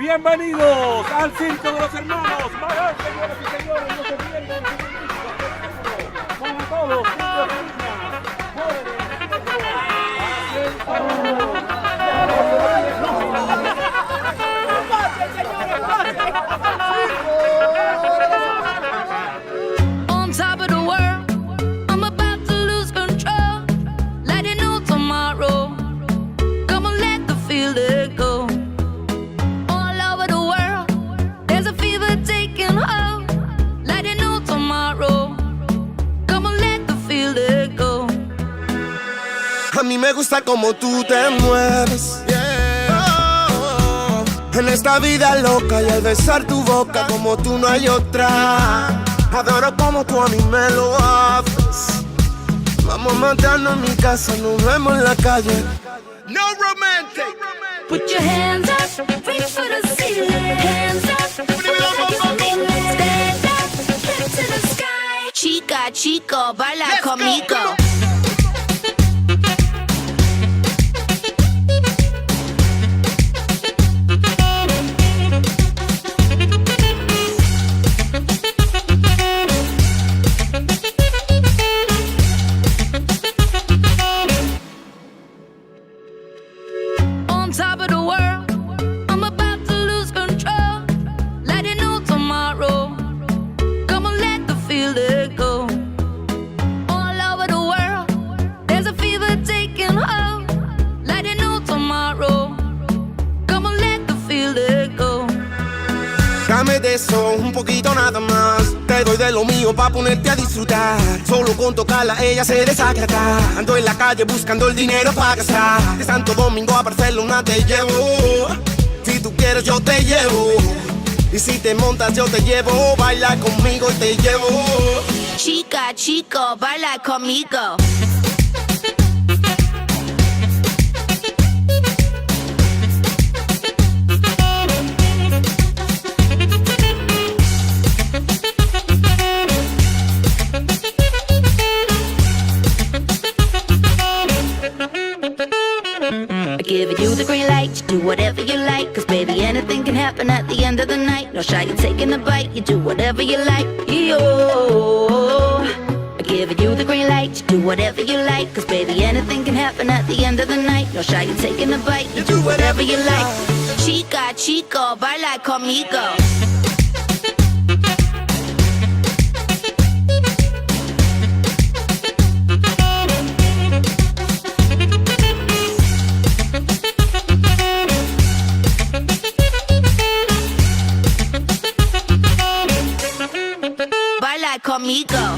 Bienvenidos al Circo de los Hermanos. Vaya, señoras y señores, no se pierdan para todos, On top of the world, I'm about to lose control. Let it know tomorrow. Come on, let the feeling go. All over the world, there's a fever taking hold. Let it know tomorrow. Come on, let the feeling go. A mí me gusta como tú te mueves, yeah. En esta vida loca y al besar tu boca como tú no hay otra. Adoro como tú a mí me lo haces. Vamos a matarnos en mi casa, nos vemos en la calle. No romantic. Put your hands up, reach for the ceiling. Hands up, stand up, head to the sky. Chica, chico, baila conmigo. On top of the world, I'm about to lose control. Let it know tomorrow. Come on, let the feeling go. All over the world, there's a fever taking hold. Let it know tomorrow. Come on, let the feeling go. Dame de eso, un poquito nada más. Te doy de lo mío pa' ponerte a disfrutar. Solo con tocarla ella se desacata. Ando en la calle buscando el dinero pa' gastar. De Santo Domingo a Barcelona te llevo. Si tú quieres yo te llevo. Y si te montas yo te llevo. Baila conmigo y te llevo. Chica, chico, baila conmigo. Giving you the green light, you do whatever you like. Cause baby, anything can happen at the end of the night. No shy, you taking a bite, you do whatever you like. Yo, giving you the green light, you do whatever you like. Cause baby, anything can happen at the end of the night. No shy, you taking a bite, you do whatever you like. Chica, chico, baila conmigo. Baila conmigo.